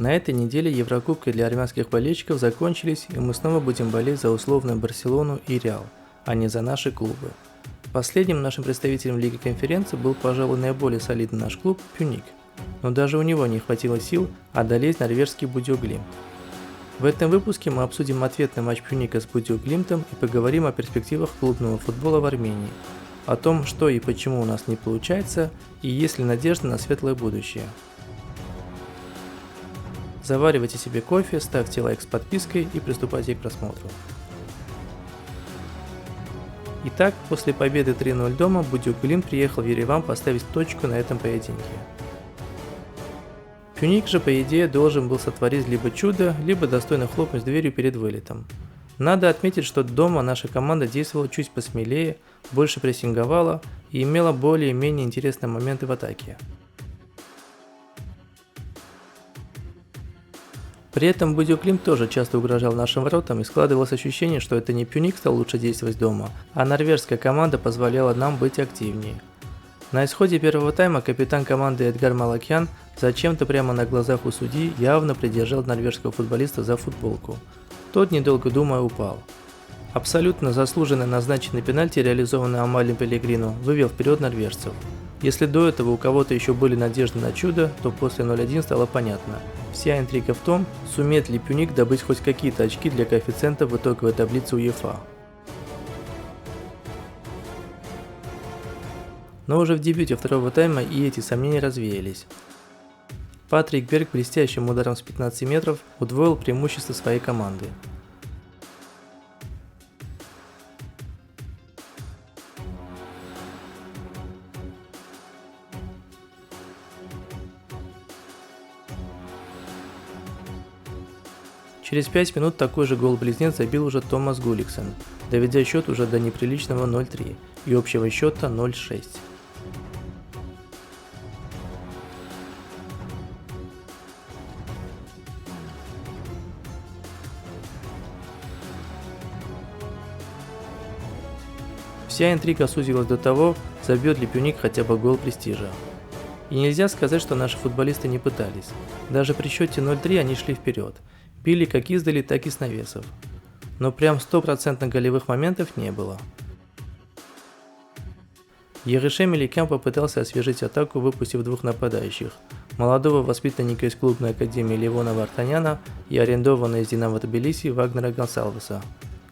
На этой неделе Еврокубки для армянских болельщиков закончились, и мы снова будем болеть за условную Барселону и Реал, а не за наши клубы. Последним нашим представителем Лиги Конференции был, пожалуй, наиболее солидный наш клуб Пюник, но даже у него не хватило сил одолеть норвежский Бодø/Глимт. В этом выпуске мы обсудим ответный матч Пюника с Бодø/Глимтом и поговорим о перспективах клубного футбола в Армении, о том, что и почему у нас не получается, и есть ли надежда на светлое будущее. Заваривайте себе кофе, ставьте лайк с подпиской и приступайте к просмотру. Итак, после победы 3-0 дома Бодø/Глимт приехал в Ереван поставить точку на этом поединке. Пюник же, по идее, должен был сотворить либо чудо, либо достойно хлопнуть дверью перед вылетом. Надо отметить, что дома наша команда действовала чуть посмелее, больше прессинговала и имела более-менее интересные моменты в атаке. При этом Бодø/Глимт тоже часто угрожал нашим воротам, и складывалось ощущение, что это не Пюник стал лучше действовать дома, а норвежская команда позволяла нам быть активнее. На исходе первого тайма капитан команды Эдгар Малакьян зачем-то прямо на глазах у судьи явно придержал норвежского футболиста за футболку. Тот, недолго думая, упал. Абсолютно заслуженно назначенный пенальти, реализованный Амалием Пелегрино, вывел вперед норвежцев. Если до этого у кого-то еще были надежды на чудо, то после 0-1 стало понятно. Вся интрига в том, сумеет ли Пюник добыть хоть какие-то очки для коэффициента в итоговой таблице УЕФА. Но уже в дебюте второго тайма и эти сомнения развеялись. Патрик Берг блестящим ударом с 15 метров удвоил преимущество своей команды. Через 5 минут такой же гол-близнец забил уже Томас Гуликсен, доведя счет уже до неприличного 0-3 и общего счета 0-6. Вся интрига сузилась до того, забьет ли Пюник хотя бы гол престижа. И нельзя сказать, что наши футболисты не пытались. Даже при счете 0-3 они шли вперед, били как издали, так и с навесов. Но прям 100% голевых моментов не было. Ерише Меликян попытался освежить атаку, выпустив двух нападающих. Молодого воспитанника из клубной академии Левона Вартаняна и арендованного из Динамо Тбилиси Вагнера Гонсалвеса.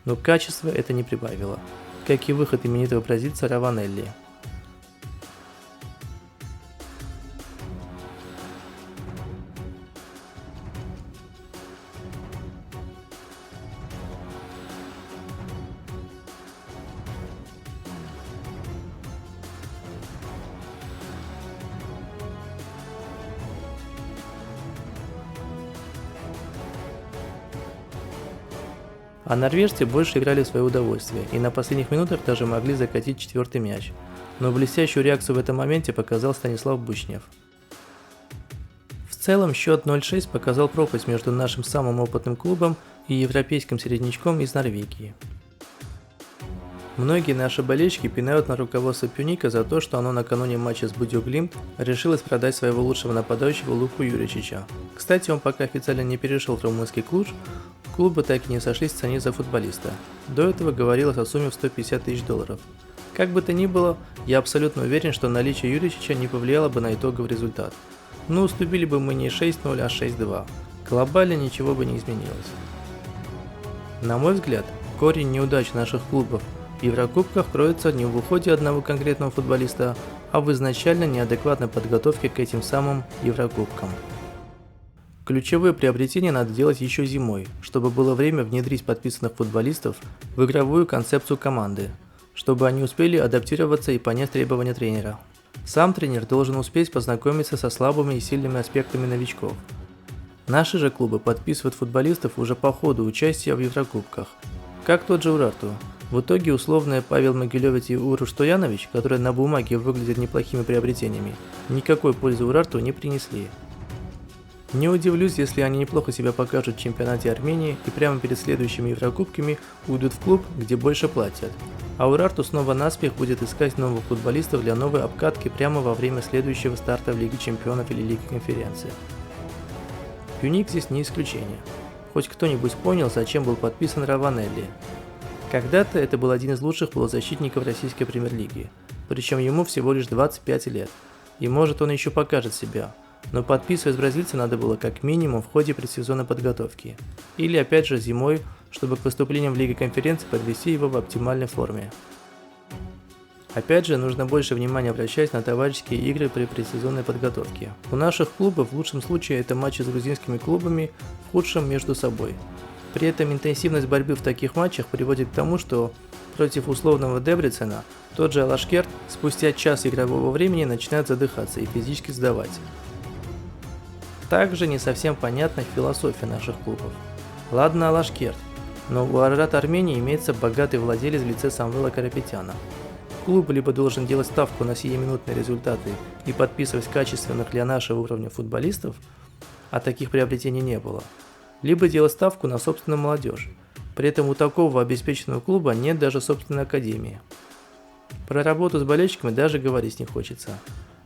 Но качества это не прибавило, как и выход именитого бразильца Раванелли. А норвежцы больше играли в свое удовольствие и на последних минутах даже могли закатить четвертый мяч. Но блестящую реакцию в этом моменте показал Станислав Бучнев. В целом счет 0-6 показал пропасть между нашим самым опытным клубом и европейским середнячком из Норвегии. Многие наши болельщики пинают на руководство Пюника за то, что оно накануне матча с Бодø/Глимт решилось продать своего лучшего нападающего Луку Юричича. Кстати, он пока официально не перешел в румынский Клуж, клубы так и не сошлись в цене за футболиста. До этого говорилось о сумме в 150 тысяч долларов. Как бы то ни было, я абсолютно уверен, что наличие Юричича не повлияло бы на итоговый результат. Но уступили бы мы не 6-0, а 6-2. Глобально ничего бы не изменилось. На мой взгляд, корень неудач наших клубов в Еврокубках кроется не в уходе одного конкретного футболиста, а в изначально неадекватной подготовке к этим самым Еврокубкам. Ключевые приобретения надо делать еще зимой, чтобы было время внедрить подписанных футболистов в игровую концепцию команды, чтобы они успели адаптироваться и понять требования тренера. Сам тренер должен успеть познакомиться со слабыми и сильными аспектами новичков. Наши же клубы подписывают футболистов уже по ходу участия в Еврокубках, как тот же Урарту. В итоге условные Павел Могилевич и Уруш Стоянович, которые на бумаге выглядят неплохими приобретениями, никакой пользы Урарту не принесли. Не удивлюсь, если они неплохо себя покажут в чемпионате Армении и прямо перед следующими Еврокубками уйдут в клуб, где больше платят. А Урарту снова наспех будет искать новых футболистов для новой обкатки прямо во время следующего старта в Лиге Чемпионов или Лиге Конференции. Пьюник здесь не исключение. Хоть кто-нибудь понял, зачем был подписан Раванелли. Когда-то это был один из лучших полузащитников российской премьер-лиги, причем ему всего лишь 25 лет, и может он еще покажет себя, но подписывать бразильца надо было как минимум в ходе предсезонной подготовки, или опять же зимой, чтобы к выступлениям в Лиге конференций подвести его в оптимальной форме. Опять же, нужно больше внимания обращать на товарищеские игры при предсезонной подготовке. У наших клубов в лучшем случае это матчи с грузинскими клубами, в худшем между собой. При этом интенсивность борьбы в таких матчах приводит к тому, что против условного Дебрецена тот же Алашкерт спустя час игрового времени начинает задыхаться и физически сдавать. Также не совсем понятна философия наших клубов. Ладно Алашкерт, но у Арарат Армении имеется богатый владелец в лице Самвела Карапетяна. Клуб либо должен делать ставку на сиюминутные результаты и подписывать качественных для нашего уровня футболистов, а таких приобретений не было, либо делать ставку на собственную молодежь. При этом у такого обеспеченного клуба нет даже собственной академии. Про работу с болельщиками даже говорить не хочется.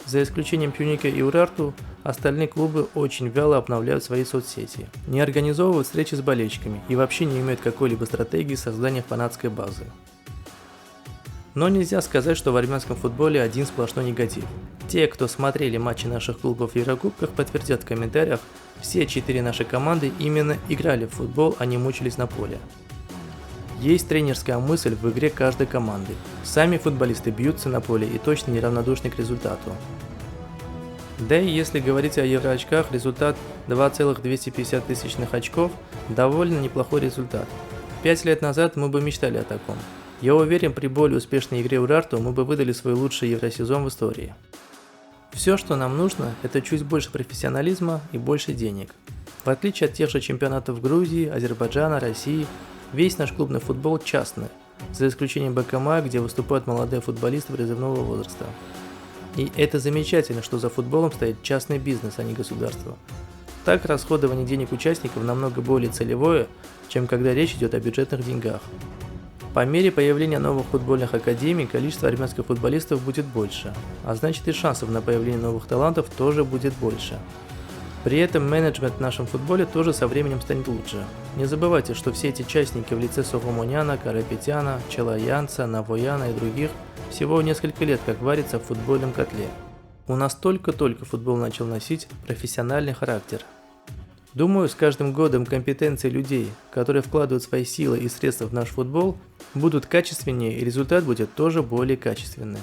За исключением Пьюника и Урарту, остальные клубы очень вяло обновляют свои соцсети, не организовывают встречи с болельщиками и вообще не имеют какой-либо стратегии создания фанатской базы. Но нельзя сказать, что в армянском футболе один сплошной негатив. Те, кто смотрели матчи наших клубов в Еврокубках, подтвердят в комментариях, все 4 наши команды именно играли в футбол, а не мучились на поле. Есть тренерская мысль в игре каждой команды. Сами футболисты бьются на поле и точно неравнодушны к результату. Да и если говорить о евроочках, результат 2,250 тысячных очков довольно неплохой результат. 5 лет назад мы бы мечтали о таком. Я уверен, при более успешной игре Урарту мы бы выдали свой лучший евросезон в истории. Все, что нам нужно, это чуть больше профессионализма и больше денег. В отличие от тех же чемпионатов Грузии, Азербайджана, России, весь наш клубный футбол частный, за исключением БКМА, где выступают молодые футболисты призывного возраста. И это замечательно, что за футболом стоит частный бизнес, а не государство. Так расходование денег участников намного более целевое, чем когда речь идет о бюджетных деньгах. По мере появления новых футбольных академий количество армянских футболистов будет больше, а значит и шансов на появление новых талантов тоже будет больше. При этом менеджмент в нашем футболе тоже со временем станет лучше. Не забывайте, что все эти частники в лице Сохомоняна, Карапетяна, Челаянца, Навояна и других всего несколько лет как варятся в футбольном котле. У нас только-только футбол начал носить профессиональный характер. Думаю, с каждым годом компетенции людей, которые вкладывают свои силы и средства в наш футбол, будут качественнее и результат будет тоже более качественный.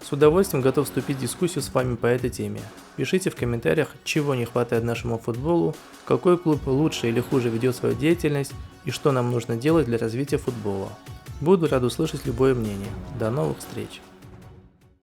С удовольствием готов вступить в дискуссию с вами по этой теме. Пишите в комментариях, чего не хватает нашему футболу, какой клуб лучше или хуже ведет свою деятельность и что нам нужно делать для развития футбола. Буду рад услышать любое мнение. До новых встреч!